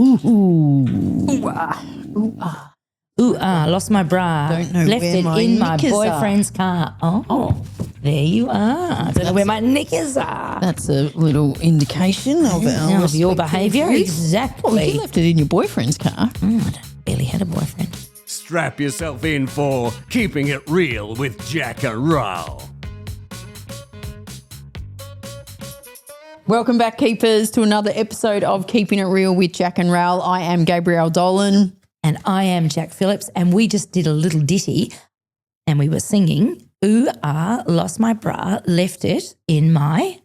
Lost my bra. Don't know Left where it my in my knickers are. boyfriend's car. Oh, there you are. I don't know where my knickers are. That's a little indication of Of your behaviour. Exactly. Well, you left it in your boyfriend's car. I barely had a boyfriend. Strap yourself in for Keeping It Real with Jac Ral. Welcome back, keepers, to another episode of Keeping It Real with Jac and Ral. I am Gabrielle Dolan. And I am Jac Phillips, and we just did a little ditty and we were singing, lost my bra, left it in my...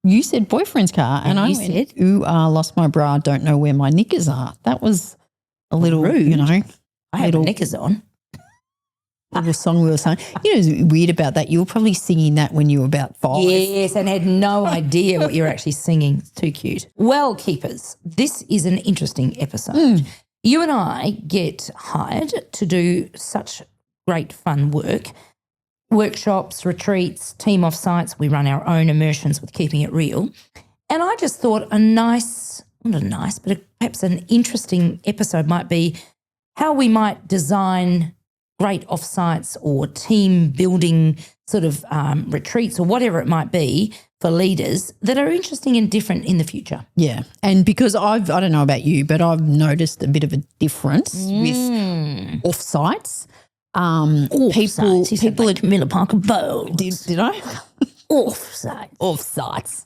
You said boyfriend's car, and I went, lost my bra, don't know where my knickers are. That was a little, rude. I had knickers on. Little song we were saying. You know, it's weird about that. You were probably singing that when you were about 5. Yes, and had no idea what you were actually singing. It's too cute. Well, keepers, this is an interesting episode. You and I get hired to do such great fun work, workshops, retreats, team offsites. We run our own immersions with Keeping It Real. And I just thought perhaps an interesting episode might be how we might design great offsites or team building sort of retreats or whatever it might be for leaders that are interesting and different in the future. Yeah. And because I don't know about you, but I've noticed a bit of a difference with offsites. People like Miller Parker Bowles. Did I? Offsites. Offsites.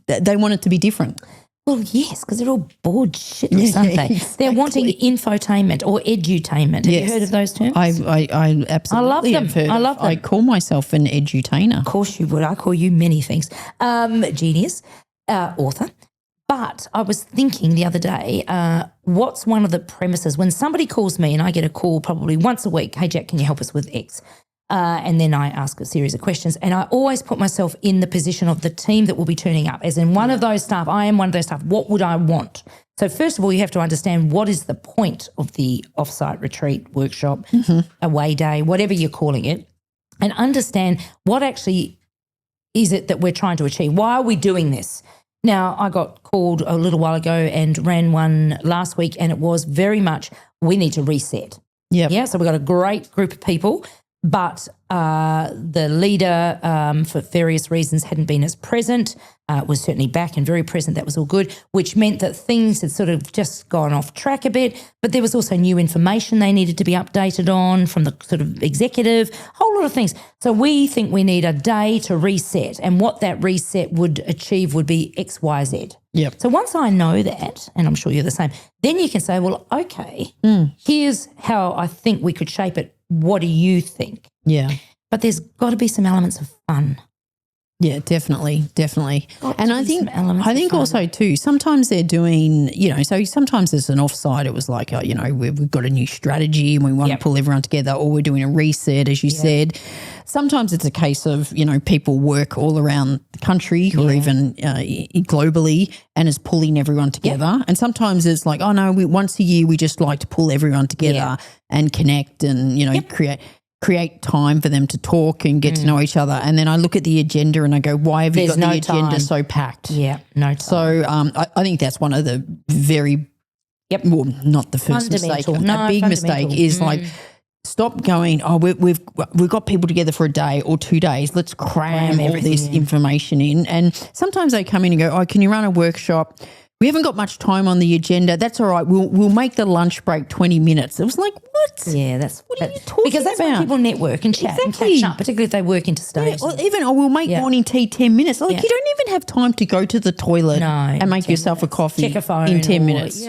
They want it to be different. Well, yes, because they're all bored shitless, aren't they? Exactly. They're wanting infotainment or edutainment. Have you heard of those terms? I absolutely love them. have heard. I love them. I call myself an edutainer. Of course you would. I call you many things. Genius, author. But I was thinking the other day, what's one of the premises when somebody calls me, and I get a call probably once a week, hey, Jac, can you help us with X? And then I ask a series of questions, and I always put myself in the position of the team that will be turning up. As in one of those staff, I am one of those staff. What would I want? So first of all, you have to understand what is the point of the offsite retreat, workshop, away day, whatever you're calling it, and understand what actually is it that we're trying to achieve. Why are we doing this? Now, I got called a little while ago and ran one last week, and it was very much we need to reset. Yeah, so we've got a great group of people, but the leader, for various reasons, hadn't been as present, was certainly back and very present. That was all good, which meant that things had sort of just gone off track a bit, but there was also new information they needed to be updated on from the sort of executive, a whole lot of things. So we think we need a day to reset, and what that reset would achieve would be X, Y, Z. Yep. So once I know that, and I'm sure you're the same, then you can say, well, okay, here's how I think we could shape it. What do you think? Yeah. But there's got to be some elements of fun. Yeah, definitely. And I think fun. Also too, sometimes they're doing, so sometimes there's an offsite. It was like, we've got a new strategy and we want to pull everyone together, or we're doing a reset, as you said. Sometimes it's a case of, people work all around the country or even globally and is pulling everyone together. And sometimes it's like, oh no, once a year we just like to pull everyone together and connect and, create time for them to talk and get to know each other. And then I look at the agenda and I go, why have you got the agenda so packed? Yeah, no time. So I think that's one of the very, well, not the first mistake. A big mistake is like, stop going, we've got people together for a day or 2 days. Let's cram all this information in. And sometimes they come in and go, can you run a workshop? We haven't got much time on the agenda. That's all right. We'll make the lunch break 20 minutes. It was like, what? Yeah, what are you talking because that's when people network and chat and catch up, particularly if they work interstate. Or even, we'll make morning tea 10 minutes. Like you don't even have time to go to the toilet and make yourself a coffee check a phone in 10 minutes.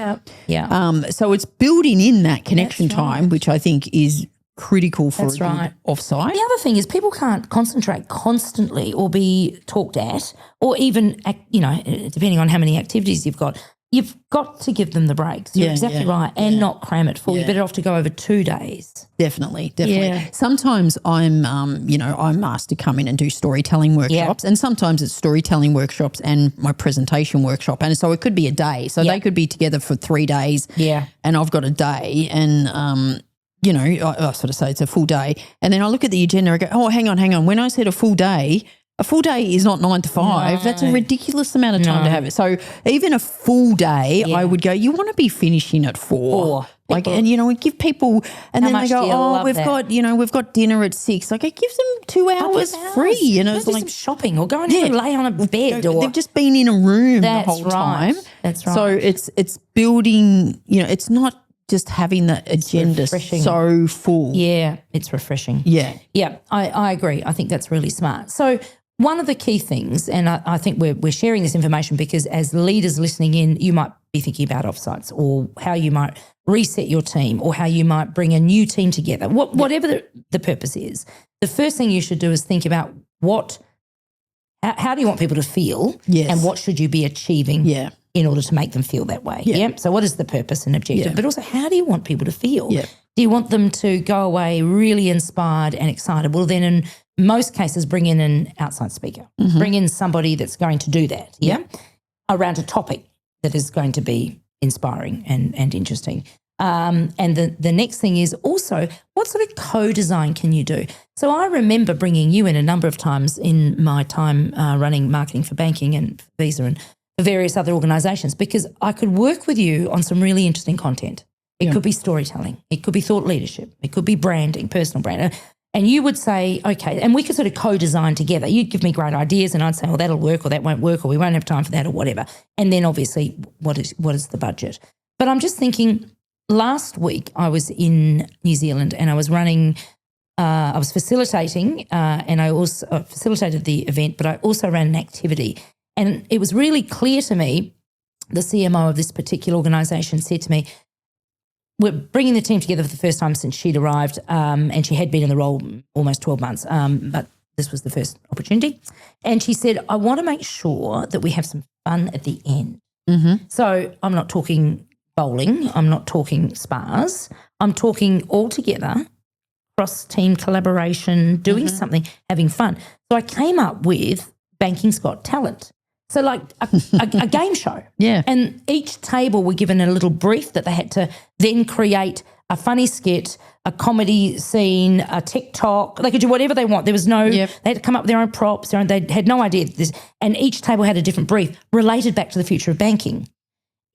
So it's building in that connection time, which I think is critical for offsite. The other thing is people can't concentrate constantly or be talked at, or even, depending on how many activities you've got to give them the breaks. You're exactly right, and not cram it full. You're better off to go over 2 days. Definitely. Yeah. Sometimes I'm asked to come in and do storytelling workshops, and sometimes it's storytelling workshops and my presentation workshop, and so it could be a day. So they could be together for 3 days, and I've got a day, and I sort of say it's a full day, and then I look at the agenda. I go, hang on. When I said a full day, A full day is not 9 to 5. No. That's a ridiculous amount of time to have it. So even a full day, I would go, you want to be finishing at 4. Like, and we give people, and then they go, we've got dinner at 6. Like, it gives them 2 hours free. It's do like some shopping or go and lay on a bed. they've just been in a room the whole right. time. That's right. So it's building. It's not just having the agenda so full. Yeah, it's refreshing. Yeah. Yeah, I agree. I think that's really smart. So one of the key things, and I think we're sharing this information because as leaders listening in, you might be thinking about offsites or how you might reset your team or how you might bring a new team together, whatever the purpose is. The first thing you should do is think about how do you want people to feel and what should you be achieving in order to make them feel that way. Yeah. So what is the purpose and objective? But also, how do you want people to feel? Yeah. Do you want them to go away really inspired and excited? Well, then in most cases, bring in an outside speaker. Bring in somebody that's going to do that, around a topic that is going to be inspiring and interesting. And the next thing is also, what sort of co-design can you do? So I remember bringing you in a number of times in my time running marketing for banking and for Visa and for various other organisations, because I could work with you on some really interesting content. It could be storytelling. It could be thought leadership. It could be branding, personal brand. And you would say, okay, and we could sort of co-design together. You'd give me great ideas and I'd say, well, that'll work or that won't work or we won't have time for that or whatever. And then obviously what is the budget? But I'm just thinking, last week I was in New Zealand and I was running, I was facilitating and I also facilitated the event, but I also ran an activity. And it was really clear to me, the CMO of this particular organisation said to me, we're bringing the team together for the first time since she'd arrived, and she had been in the role almost 12 months, but this was the first opportunity. And she said, I want to make sure that we have some fun at the end. So I'm not talking bowling, I'm not talking spas, I'm talking all together, cross-team collaboration, doing something, having fun. So I came up with Banking's Got Talent. So like a game show. Yeah. And each table were given a little brief that they had to then create a funny skit, a comedy scene, a TikTok. They could do whatever they want. There was no, they had to come up with their own props. They had no idea. And each table had a different brief related back to the future of banking.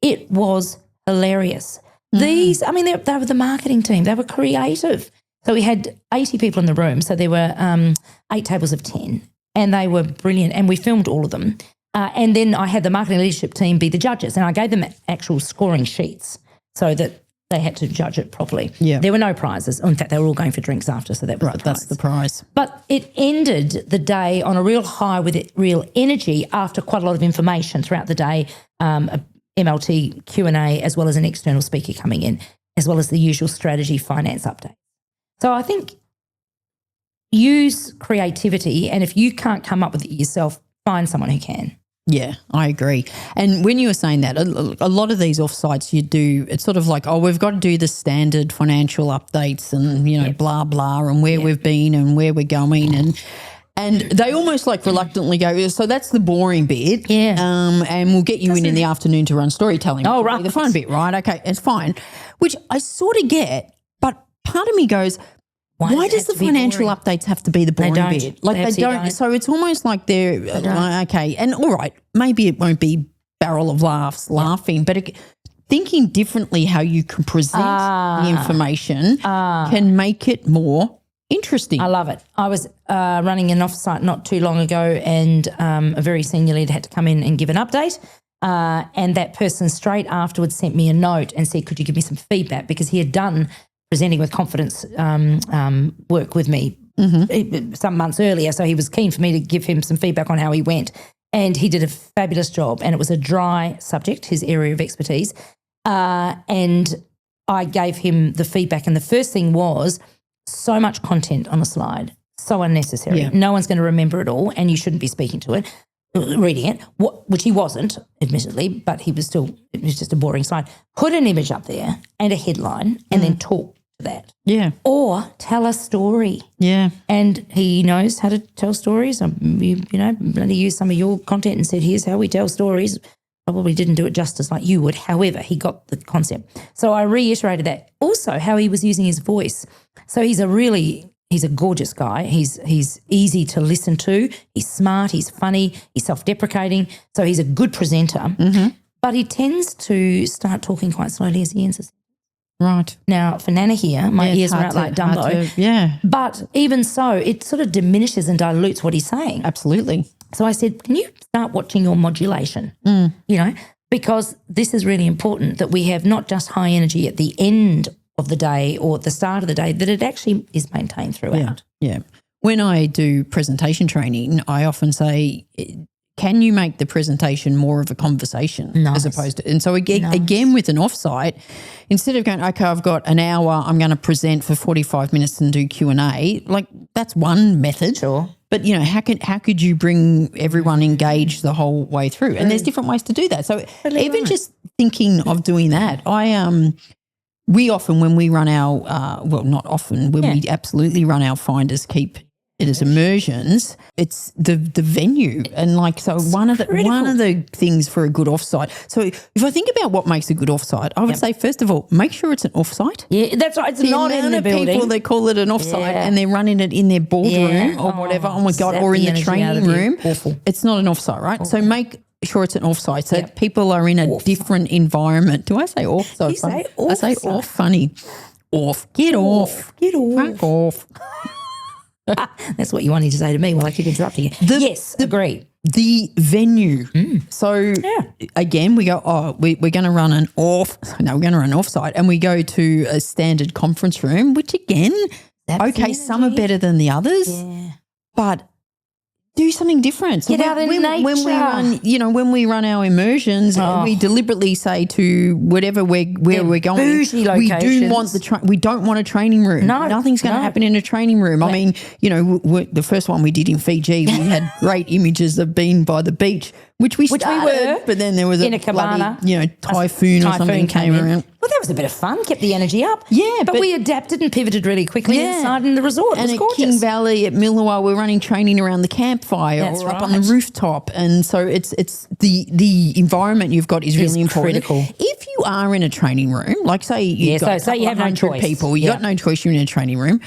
It was hilarious. These, I mean, they were the marketing team. They were creative. So we had 80 people in the room. So there were 8 tables of 10 and they were brilliant. And we filmed all of them. And then I had the marketing leadership team be the judges and I gave them actual scoring sheets so that they had to judge it properly. Yeah. There were no prizes. In fact, they were all going for drinks after, so that was the prize. That's the prize. But it ended the day on a real high with real energy after quite a lot of information throughout the day, a MLT Q&A, as well as an external speaker coming in, as well as the usual strategy finance update. So I think use creativity, and if you can't come up with it yourself, find someone who can. Yeah, I agree. And when you were saying that, a lot of these offsites you do, it's sort of like, oh, we've got to do the standard financial updates and, blah, blah, and where we've been and where we're going. And they almost like reluctantly go, so that's the boring bit. Yeah. And we'll get you in the afternoon to run storytelling. Oh, right. The fun bit, right? Okay, it's fine. Which I sort of get, but part of me goes, why does the financial updates have to be the boring bit? Like they don't. So it's almost like they're okay. And all right, maybe it won't be barrel of laughing, but thinking differently how you can present the information can make it more interesting. I love it. I was running an offsite not too long ago and a very senior leader had to come in and give an update. And that person straight afterwards sent me a note and said, could you give me some feedback? Because he had done presenting with confidence work with me some months earlier. So he was keen for me to give him some feedback on how he went. And he did a fabulous job. And it was a dry subject, his area of expertise. And I gave him the feedback. And the first thing was so much content on a slide, so unnecessary. Yeah. No one's going to remember it all and you shouldn't be speaking to it, reading it, which he wasn't, admittedly, but it was just a boring slide. Put an image up there and a headline and then talk to that. Yeah. Or tell a story. Yeah. And he knows how to tell stories. Bloody used some of your content and said, here's how we tell stories. Probably didn't do it justice like you would. However, he got the concept. So I reiterated that. Also, how he was using his voice. So he's a really He's a gorgeous guy. He's easy to listen to. He's smart. He's funny. He's self-deprecating. So he's a good presenter. Mm-hmm. But he tends to start talking quite slowly as he ends his. Right. Now, for Nana here, my ears are out like Dumbo. Yeah. But even so, it sort of diminishes and dilutes what he's saying. Absolutely. So I said, can you start watching your modulation? Because this is really important that we have not just high energy at the end of the day or at the start of the day, that it actually is maintained throughout. Yeah. When I do presentation training, I often say, can you make the presentation more of a conversation as opposed to – and so again with an offsite, instead of going, okay, I've got an hour, I'm going to present for 45 minutes and do Q&A, like that's one method. Sure. But, how could you bring everyone engaged the whole way through? And there's different ways to do that. So even just thinking of doing that, we often when we run our not often, when we absolutely run our Finders Keep it as immersions, it's the venue. And one of the things for a good offsite. So if I think about what makes a good offsite, I would say, first of all, make sure it's an offsite. Yeah, that's right. It's the not in the building. People that call it an offsite and they're running it in their boardroom or whatever. Oh my God, or in the training room. Awful. It's not an offsite, right? Awful. So make sure it's an offsite. So people are in a different environment. Do I say off? So you say off. I say off funny. Off. Get off. Get off. Fuck off. That's what you wanted to say to me while I keep interrupting you. Yes, agree. The venue. So again, we go, we're going to run an off. No, we're going to run an offsite, and we go to a standard conference room, which again, some are better than the others, but do something different. So Get out in nature. When we run our immersions, we deliberately say to whatever where we're going, bougie we locations. do want we don't want a training room. No, nothing's going to happen in a training room. I mean, the first one we did in Fiji, we had great images of being by the beach, which we were, but then there was in a cabana, typhoon or something came around. Well, that was a bit of fun, kept the energy up. Yeah, but we adapted and pivoted really quickly inside in the resort. It was gorgeous. King Valley at Millawa, we're running training around the campfire up on the rooftop. And so it's the environment you've got is really important. Critical. If you are in a training room, like say you've got say you have no choice. People, you got no choice, you're in a training room,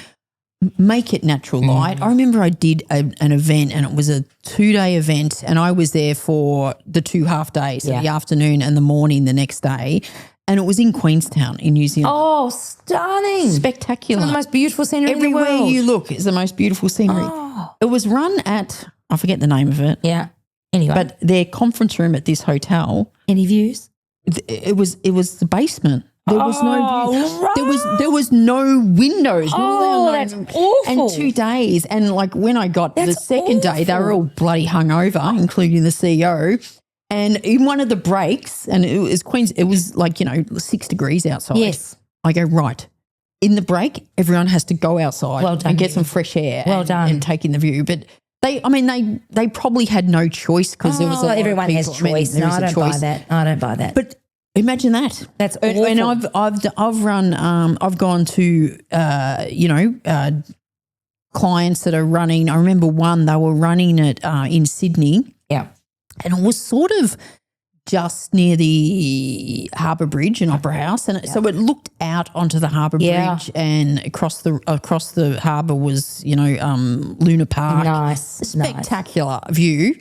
make it natural light. I remember I did an event and it was a 2-day event and I was there for the 2 half days, so the afternoon and the morning the next day. And it was in Queenstown in New Zealand. Oh, stunning. Spectacular. Some of the most beautiful scenery Everywhere in the world. you look is the most beautiful scenery. Oh. It was run at, I forget the name of it. Yeah. Anyway. But their conference room at this hotel. Any views? It was the basement. There was no view. Right. There was no windows. That's awful. And 2 days. And when I got the second day, they were all bloody hungover, including the CEO. And in one of the breaks, and it was 6 degrees outside. Yes. I go, right. In the break, everyone has to go outside and get some fresh air and take in the view. But they probably had no choice because there was everyone has choice. No, I don't buy that. But imagine that. That's awful. And I've run. I've gone to clients that are running. I remember one they were running it in Sydney. Yeah. And it was sort of just near the Harbour Bridge and Opera House, and so it looked out onto the Harbour Bridge, and across the harbour was Luna Park. Nice, spectacular view.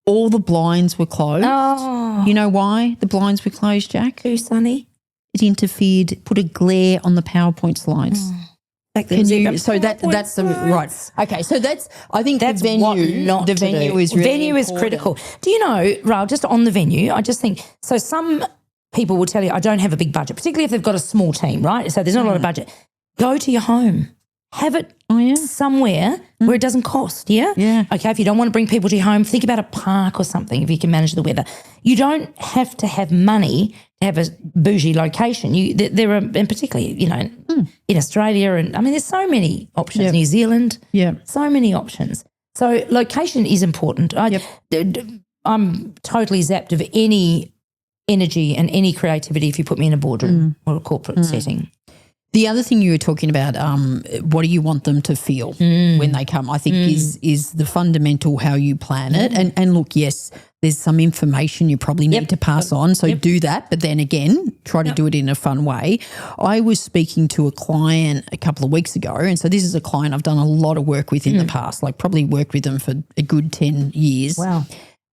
All the blinds were closed. Oh, you know why the blinds were closed, Jac? Too sunny. It interfered, put a glare on the PowerPoint slides. That's the right. Okay, so I think that's the venue is really venue is critical. Do you know, Ral, just on the venue, I just think so. Some people will tell you I don't have a big budget, particularly if they've got a small team, right? So there's not a lot of budget. Go to your home. Have it somewhere where it doesn't cost, Yeah. Okay, if you don't want to bring people to your home, think about a park or something if you can manage the weather. You don't have to have money to have a bougie location. There are, and particularly, in Australia, and I mean, there's so many options. Yep. New Zealand, so many options. So location is important. I'm totally zapped of any energy and any creativity if you put me in a boardroom or a corporate setting. The other thing you were talking about, what do you want them to feel when they come, I think is the fundamental how you plan it. And look, yes, there's some information you probably need to pass on. So do that. But then again, try to do it in a fun way. I was speaking to a client a couple of weeks ago. And so this is a client I've done a lot of work with in the past, like probably worked with them for a good 10 years. Wow.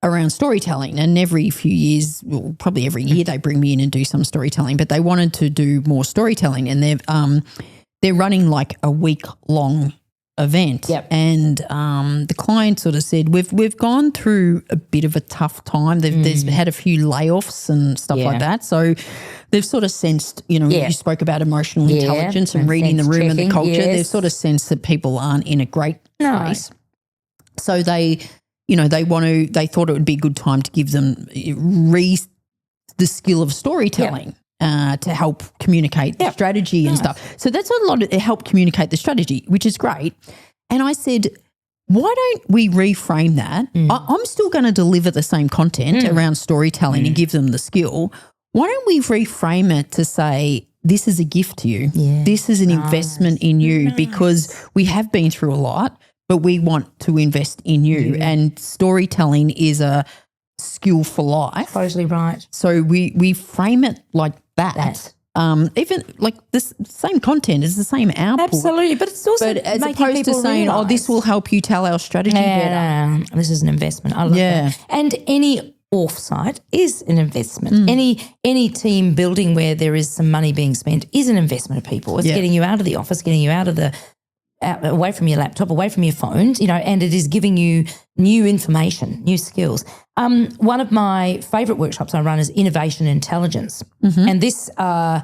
Around storytelling. And every few years, well, probably every year, they bring me in and do some storytelling. But they wanted to do more storytelling. And they're running like a week-long event. Yep. And the client sort of said, we've gone through a bit of a tough time. There's had a few layoffs and stuff like that. So they've sort of sensed, you spoke about emotional intelligence and reading the room and the culture. They've sort of sensed that people aren't in a great place. So they thought it would be a good time to give them the skill of storytelling. To help communicate the strategy and stuff. So that's a lot. It helped communicate the strategy, which is great. And I said, why don't we reframe that? I'm still going to deliver the same content around storytelling and give them the skill. Why don't we reframe it to say, this is a gift to you. Yeah. This is an investment in you because we have been through a lot, but we want to invest in you. And storytelling is a skill for life. Totally right. So we frame it like that. Even like this same content is the same output. Absolutely, but it's also as making opposed to people saying, realise, this will help you tell our strategy better. This is an investment. I love that. And any offsite is an investment. Any team building where there is some money being spent is an investment of people. It's getting you out of the office, getting you out of away from your laptop, away from your phones, and it is giving you new information, new skills. One of my favourite workshops I run is innovation intelligence. And this, I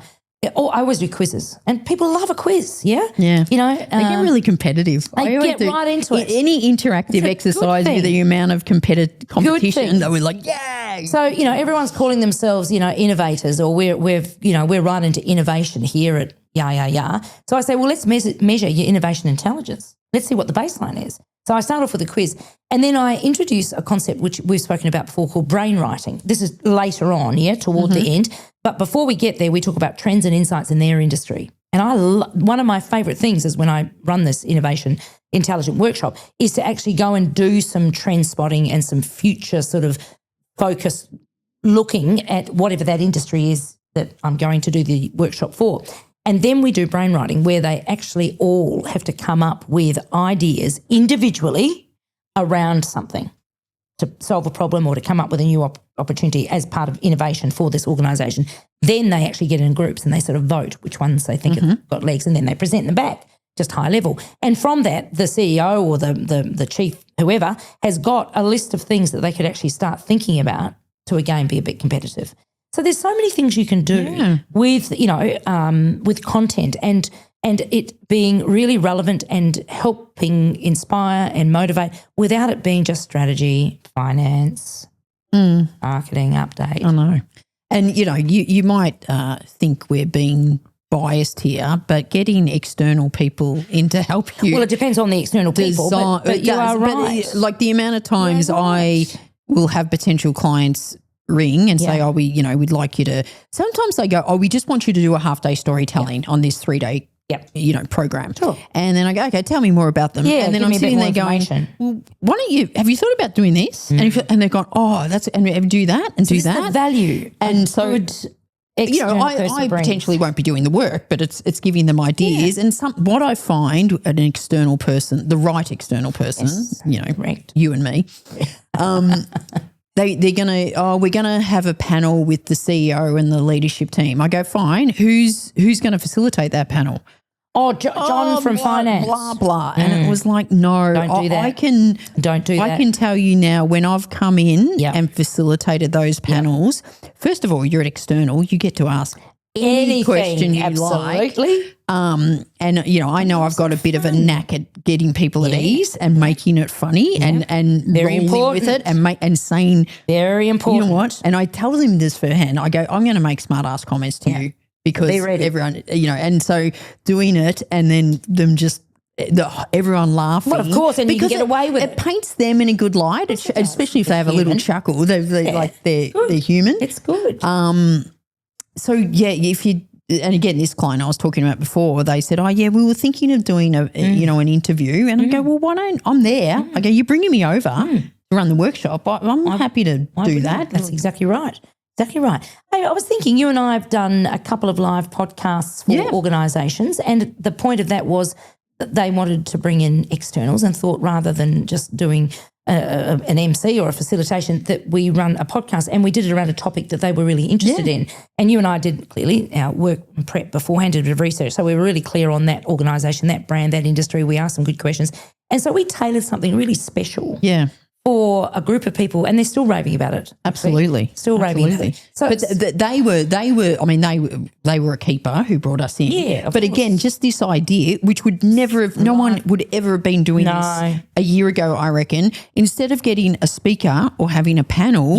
always do quizzes and people love a quiz, Yeah. They get really competitive. They get right into it. Any interactive exercise with the amount of competition, they were like, yay. So, everyone's calling themselves, innovators, or we're right into innovation here at So I say, well, let's measure your innovation intelligence. Let's see what the baseline is. So I start off with a quiz, and then I introduce a concept which we've spoken about before called brainwriting. This is later on, toward the end. But before we get there, we talk about trends and insights in their industry. And one of my favourite things is when I run this innovation intelligent workshop is to actually go and do some trend spotting and some future sort of focus looking at whatever that industry is that I'm going to do the workshop for. And then we do brainwriting where they actually all have to come up with ideas individually around something to solve a problem or to come up with a new opportunity as part of innovation for this organisation. Then they actually get in groups and they sort of vote which ones they think have got legs, and then they present them back, just high level. And from that, the CEO or the chief, whoever, has got a list of things that they could actually start thinking about to, again, be a bit competitive. So there's so many things you can do with, with content and it being really relevant and helping inspire and motivate without it being just strategy, finance, marketing, update. I know. And, you might think we're being biased here, but getting external people in to help you. Well, it depends on the external people, but you are right. Like the amount of times I will have potential clients ring and say, we'd like you to, sometimes they go, we just want you to do a half-day storytelling on this 3-day, program. Sure. And then I go, okay, tell me more about them. Yeah, and then I'm sitting there going, well, why don't have you thought about doing this? And they've gone, and do that and do that. The value. And so, I potentially won't be doing the work, but it's giving them ideas. And what I find an external person, the right external person, correct. You and me, They're we're gonna have a panel with the CEO and the leadership team. I go, fine. Who's gonna facilitate that panel? John from finance. Blah blah. And it was like, no, don't do that. Don't do that. I can tell you now, when I've come in and facilitated those panels, first of all, you're an external. You get to ask any question you like. And I know I've got a bit of a knack at getting people at ease and making it funny and very important with it and saying very important. You know what? And I tell them this firsthand. I go, I'm going to make smart ass comments to you because everyone, and so doing it and then them just everyone laughing. Well, of course, and you can get away with it. It paints them in a good light, especially if they have a little chuckle. They're human. It's good. So if you. And again, this client I was talking about before, they said, we were thinking of doing an interview. And I go, well, why don't, I'm there. I go, you're bringing me over. run the workshop, I'm happy to do that. That's exactly right. Exactly right. Hey, I was thinking you and I have done a couple of live podcasts for organisations, and the point of that was that they wanted to bring in externals and thought rather than just doing an MC or a facilitation that we run a podcast, and we did it around a topic that they were really interested in. And you and I did clearly our work and prep beforehand, did a bit of research. So we were really clear on that organisation, that brand, that industry. We asked some good questions. And so we tailored something really special. Yeah. For a group of people, and they're still raving about it. Absolutely, still raving about it. So, but they were. I mean, they were a keeper who brought us in. Yeah, but again, just this idea, which would never have, no one would ever have been doing this a year ago. I reckon instead of getting a speaker or having a panel,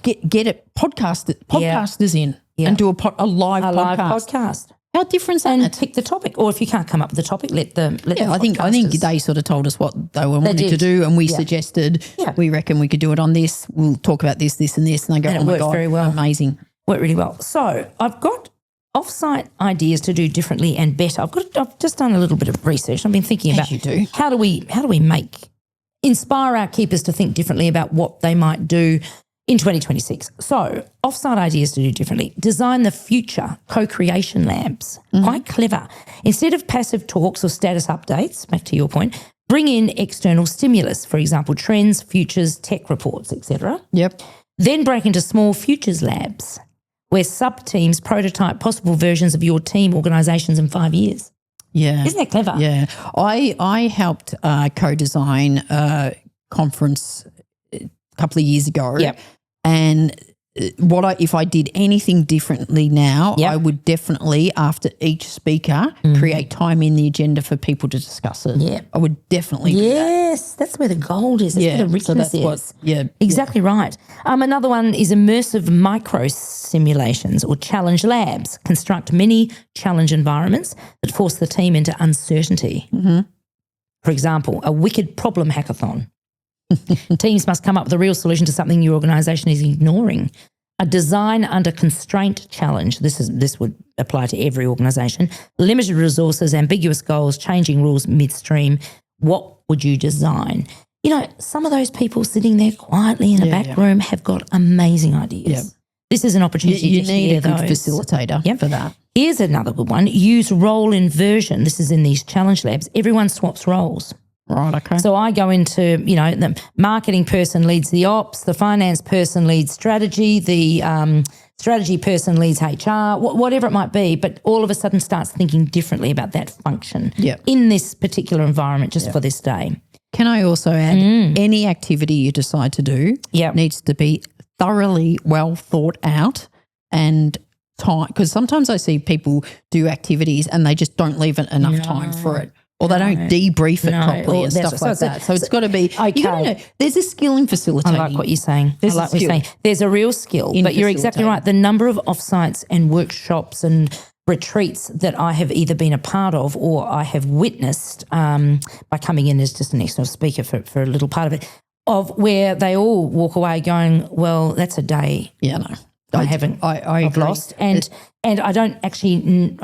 get it podcasters in and do a live podcast. How different is that? And pick the topic, or if you can't come up with the topic, let them. I think they sort of told us what they were wanting to do, and we suggested. We reckon we could do it on this. We'll talk about this, and this, and they go, and "Oh my God, very well, amazing!" Worked really well. So I've got offsite ideas to do differently and better. I've just done a little bit of research. I've been thinking about how do we inspire our keepers to think differently about what they might do in 2026. So offsite ideas to do differently. Design the future co-creation labs. Quite clever. Instead of passive talks or status updates, back to your point, bring in external stimulus, for example, trends, futures, tech reports, etc. Yep. Then break into small futures labs where sub-teams prototype possible versions of your team organisations in 5 years. Yeah. Isn't that clever? Yeah. I helped co-design a conference a couple of years ago. Yep. And if I did anything differently now, I would definitely, after each speaker, create time in the agenda for people to discuss it. Yeah. I would definitely do that. Yes, that's where the gold is. That's where the richness is. Exactly right. Another one is immersive micro simulations or challenge labs. Construct mini challenge environments that force the team into uncertainty. For example, a wicked problem hackathon. Teams must come up with a real solution to something your organisation is ignoring. A design under constraint challenge. This would apply to every organisation. Limited resources, ambiguous goals, changing rules midstream. What would you design? You know, some of those people sitting there quietly in a back room have got amazing ideas. Yep. This is an opportunity you to need share a good those. facilitator for that. Here's another good one. Use role inversion. This is in these challenge labs. Everyone swaps roles. Right, okay. So I go into, the marketing person leads the ops, the finance person leads strategy, the strategy person leads HR, whatever it might be, but all of a sudden starts thinking differently about that function in this particular environment just for this day. Can I also add, any activity you decide to do needs to be thoroughly well thought out and time, because sometimes I see people do activities and they just don't leave enough time for it. Or they don't debrief it properly and stuff like that. So it's got to be, you gotta know, there's a skill in facilitating. I like what you're saying. There's a real skill, but you're exactly right. The number of offsites and workshops and retreats that I have either been a part of or I have witnessed by coming in as just an external speaker for a little part of it, of where they all walk away going, well, that's a day. Yeah, no. I've lost. And I don't actually,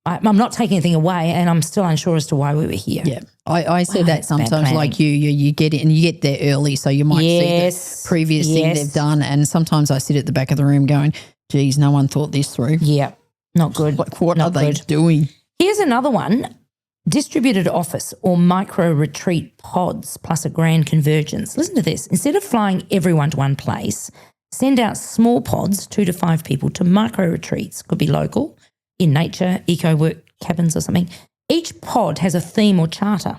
I'm not taking anything away, and I'm still unsure as to why we were here. Yeah, I said that sometimes. Like you get it, and you get there early, so you might see the previous thing they've done. And sometimes I sit at the back of the room going, "Geez, no one thought this through." Yeah, not good. What are they doing? Here's another one: distributed office or micro retreat pods plus a grand convergence. Listen to this: instead of flying everyone to one place, send out small pods, 2 to 5 people, to micro retreats. Could be local. In nature, eco-work cabins or something. Each pod has a theme or charter.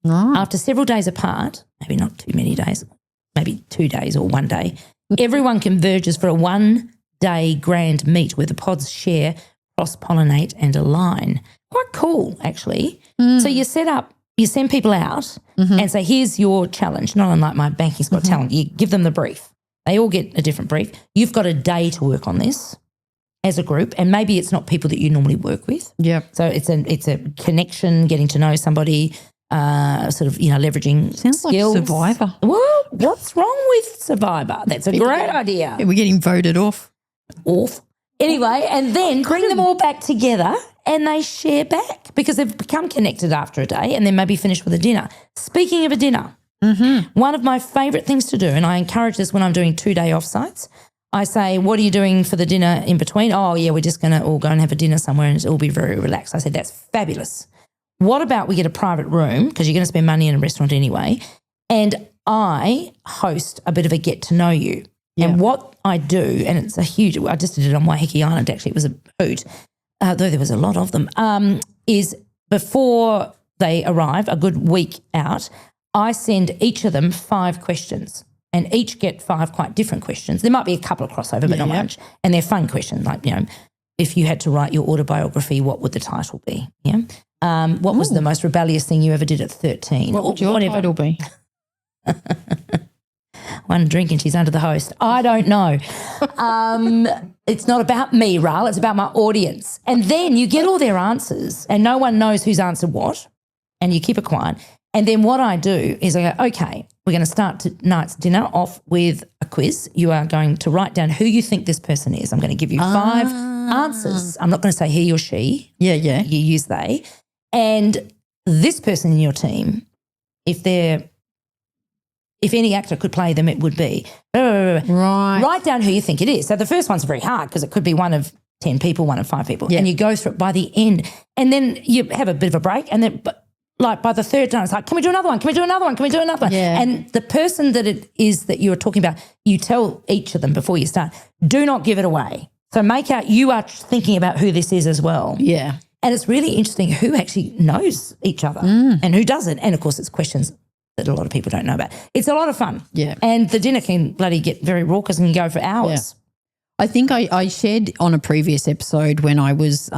Oh. After several days apart, maybe not too many days, maybe 2 days or 1 day, everyone converges for a 1-day grand meet where the pods share, cross-pollinate and align. Quite cool, actually. So you send people out and say, here's your challenge. Not unlike my Banking's Got Talent. You give them the brief. They all get a different brief. You've got a day to work on this as a group, and maybe it's not people that you normally work with. Yeah. So it's a connection, getting to know somebody, leveraging Sounds skills. Like Survivor. Well, what's wrong with Survivor? That's a great idea. Yeah, we're getting voted off. Anyway, and then bring them all back together and they share back because they've become connected after a day and then maybe finish with a dinner. Speaking of a dinner, One of my favourite things to do, and I encourage this when I'm doing 2-day offsites, I say, what are you doing for the dinner in between? Oh, yeah, we're just going to all go and have a dinner somewhere and it'll be very relaxed. I said, that's fabulous. What about we get a private room, because you're going to spend money in a restaurant anyway, and I host a bit of a get to know you. Yeah. And what I do, and it's a huge, I just did it on Waiheke Island actually, it was a hoot, though there was a lot of them, is before they arrive, a good week out, I send each of them 5 questions and each get 5 quite different questions. There might be a couple of crossover, but not much. And they're fun questions, like, if you had to write your autobiography, what would the title be? Yeah. What was the most rebellious thing you ever did at 13? What would your title be? One drink and she's under the host. I don't know. It's not about me, Ral. It's about my audience. And then you get all their answers and no one knows who's answered what, and you keep it quiet. And then what I do is I go, okay, we're going to start tonight's dinner off with a quiz. You are going to write down who you think this person is. I'm going to give you 5 answers. I'm not going to say he or she. Yeah. You use they. And this person in your team, if any actor could play them, it would be. Right. Write down who you think it is. So the first one's very hard because it could be one of 10 people, one of 5 people. Yeah. And you go through it by the end. And then you have a bit of a break. And then like by the third time, it's like, can we do another one? Can we do another one? Can we do another one? Yeah. And the person that it is that you're talking about, you tell each of them before you start, do not give it away. So make out you are thinking about who this is as well. Yeah. And it's really interesting who actually knows each other and who doesn't. And, of course, it's questions that a lot of people don't know about. It's a lot of fun. Yeah. And the dinner can bloody get very raucous and go for hours. Yeah. I think I shared on a previous episode when I was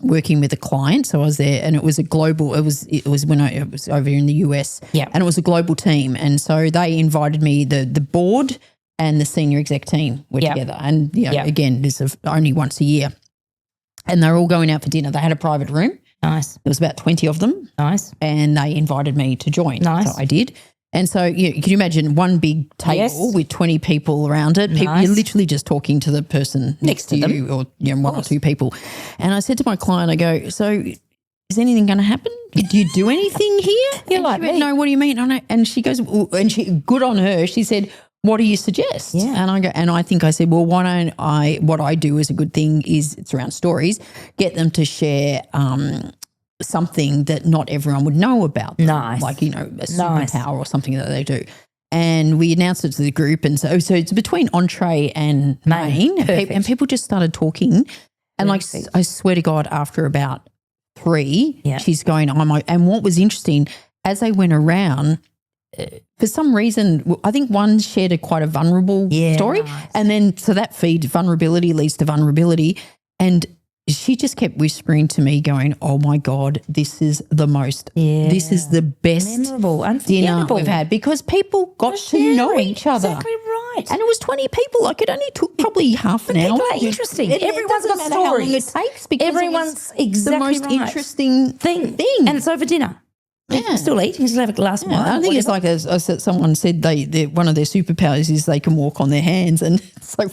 working with a client. So I was there, and it was a global. It was when I was over in the US. Yeah. And it was a global team, and so they invited me. The board and the senior exec team were together, and again, this is only once a year, and they're all going out for dinner. They had a private room. Nice. There was about 20 of them. Nice. And they invited me to join. Nice. So I did. And so can you imagine one big table with 20 people around it? People, you're literally just talking to the person next to you or one or 2 people. And I said to my client, I go, so is anything going to happen? Do you do anything here? You're like she went, me. no, what do you mean? And she goes, good on her. She said, what do you suggest? Yeah. And I go, and I think I said, well, why don't what I do is a good thing is it's around stories, get them to share something that not everyone would know about them. Nice. Like, a superpower or something that they do. And we announced it to the group. And so it's between entree and main. And people just started talking. And like, I swear to God, after about 3, she's going, and what was interesting, as they went around, for some reason, I think one shared quite a vulnerable story. Nice. And then, so that feed, vulnerability leads to vulnerability. And she just kept whispering to me going, oh my God, this is the best memorable, dinner we've had, because people got to know each other. Exactly right. And it was 20 people. Like, it only took probably half an hour. People are interesting. Everyone's got stories. How long it takes, because everyone's the most interesting thing. And it's over dinner. You can still eat. You can still have a glass of wine. I think it's like, as someone said, one of their superpowers is they can walk on their hands. And it's like,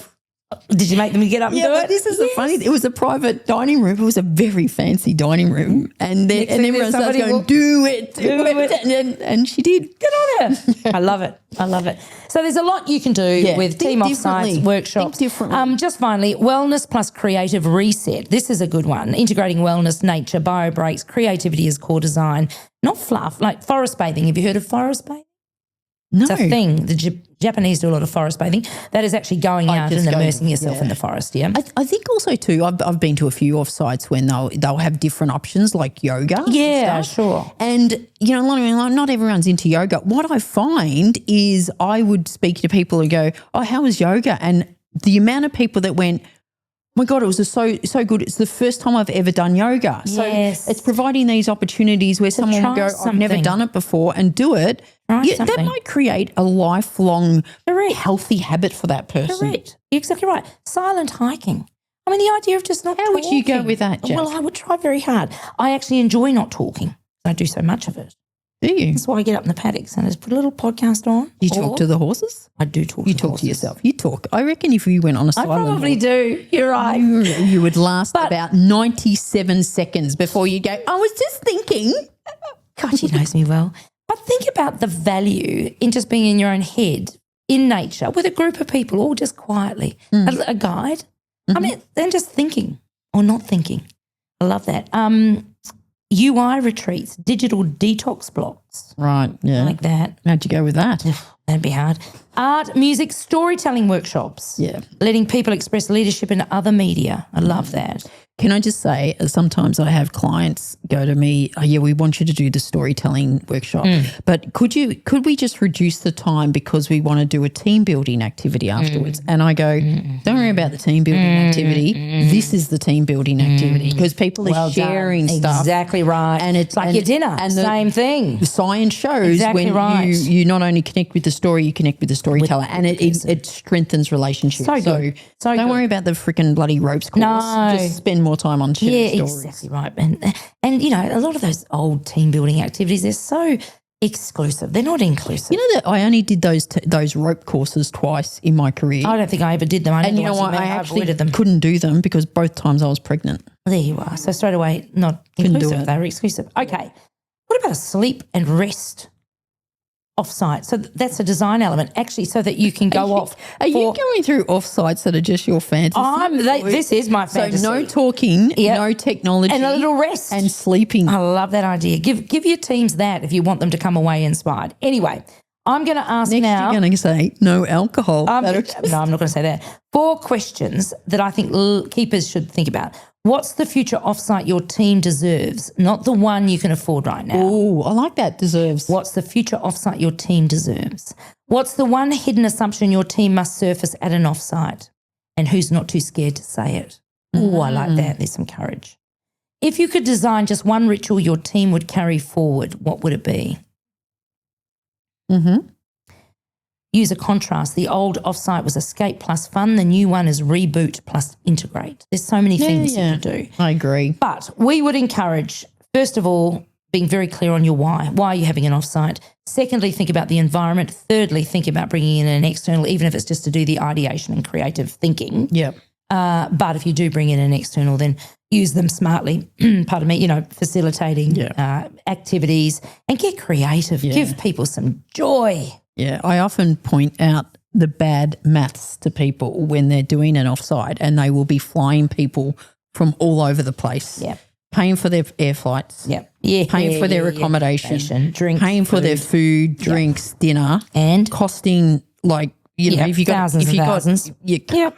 did you make them get up and do it? This is the funny thing. It was a private dining room. It was a very fancy dining room. And everyone starts going, do it. And she did. Good on her. I love it. So there's a lot you can do with team offsites, workshops. Think differently. Just finally, wellness plus creative reset. This is a good one. Integrating wellness, nature, bio breaks, creativity as core design, not fluff, like forest bathing. Have you heard of forest bathing? No. It's a thing. The Japanese do a lot of forest bathing. That is actually going out and immersing yourself in the forest, I think also too, I've been to a few offsites when they'll have different options like yoga. Yeah, and stuff. sure. And, not everyone's into yoga. What I find is I would speak to people and go, oh, how was yoga? And the amount of people that went, oh my God, it was so good. It's the first time I've ever done yoga. So it's providing these opportunities where someone will go, I've never done it before, and do it. That might create a lifelong healthy habit for that person. Correct. You're exactly right. Silent hiking. I mean, the idea of just not talking. How would you go with that, Jac? Well, I would try very hard. I actually enjoy not talking. I do so much of it. Do you? That's why I get up in the paddocks and just put a little podcast on. You talk to the horses? I do talk to the horses. You talk to yourself. You talk. I reckon if you went on a silent I probably do. You're right. You would last about 97 seconds before you go, I was just thinking. God, she knows me well. But think about the value in just being in your own head, in nature, with a group of people, all just quietly, a guide. I mean, then just thinking or not thinking. I love that. UI retreats, digital detox blocks. Right, yeah. Like that. How'd you go with that? That'd be hard. Art, music, storytelling workshops. Yeah. Letting people express leadership in other media. I love that. Can I just say, sometimes I have clients go to me, oh, yeah, we want you to do the storytelling workshop, but could we just reduce the time because we want to do a team building activity afterwards? And I go, don't worry about the team building activity. This is the team building activity because people are sharing stuff. Exactly right. And it's like your dinner, and same thing. The science shows Exactly when right. you not only connect with the story, you connect with the storyteller, and it strengthens relationships. So good. So don't good. worry about the freaking bloody ropes course. No. Just spend more time on sharing stories. Exactly right. And, you know, a lot of those old team building activities, they're so exclusive. They're not inclusive. You know that I only did those rope courses twice in my career. I don't think I ever did them. And you know what? I actually couldn't do them because both times I was pregnant. There you are. So straight away, not inclusive. They were exclusive. Okay. What about a sleep and rest offsite? So that's a design element, actually, so that you can go off. Are you going through offsites that are just your fantasy? This is my fantasy. So no talking, no technology. And a little rest. And sleeping. I love that idea. Give your teams that if you want them to come away inspired. Anyway, I'm going to ask Next now. You're going to say no alcohol. No, I'm not going to say that. 4 questions that I think keepers should think about. What's the future offsite your team deserves, not the one you can afford right now? Oh, I like that, deserves. What's the future offsite your team deserves? What's the one hidden assumption your team must surface at an offsite? And who's not too scared to say it? Oh, I like that. There's some courage. If you could design just one ritual your team would carry forward, what would it be? Use a contrast. The old offsite was escape plus fun. The new one is reboot plus integrate. There's so many things you can do. I agree. But we would encourage, first of all, being very clear on your why. Why are you having an offsite? Secondly, think about the environment. Thirdly, think about bringing in an external, even if it's just to do the ideation and creative thinking. Yeah. But if you do bring in an external, then use them smartly, pardon me, facilitating activities and get creative. Yeah. Give people some joy. Yeah, I often point out the bad maths to people when they're doing an offsite, and they will be flying people from all over the place. Yeah. Paying for their air flights. Yeah. Yeah. Paying for their accommodation. Drinks, paying for their food, drinks, dinner. And costing if you got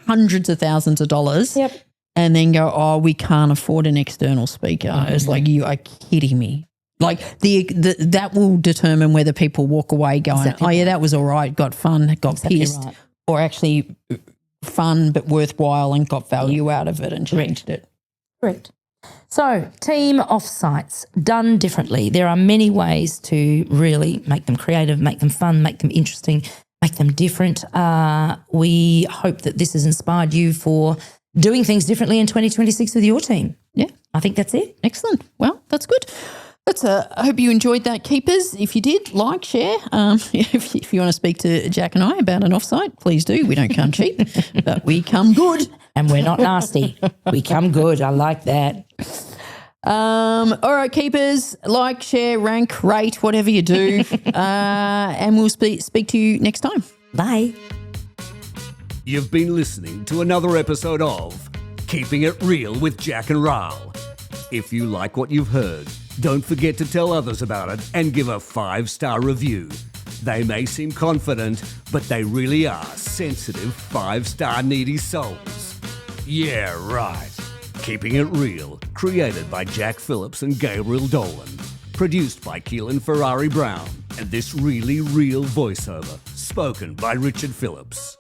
hundreds of thousands of dollars. Yep. And then go, we can't afford an external speaker. It's like, you are kidding me. Like that will determine whether people walk away going, that was all right, got fun, got pissed, or actually fun but worthwhile and got value out of it and changed it. Correct. So team offsites done differently. There are many ways to really make them creative, make them fun, make them interesting, make them different. We hope that this has inspired you for doing things differently in 2026 with your team. Yeah. I think that's it. Excellent. Well, that's good. I hope you enjoyed that, keepers. If you did, like, share. If you want to speak to Jac and I about an offsite, please do. We don't come cheap, but we come good. And we're not nasty. We come good. I like that. All right, keepers, like, share, rank, rate, whatever you do. And we'll speak to you next time. Bye. You've been listening to another episode of Keeping It Real with Jac and Ral. If you like what you've heard, don't forget to tell others about it and give a 5-star review. They may seem confident, but they really are sensitive 5-star needy souls. Yeah, right. Keeping It Real, created by Jac Phillips and Gabriel Dolan. Produced by Keelan Ferrari Brown. And this really real voiceover, spoken by Richard Phillips.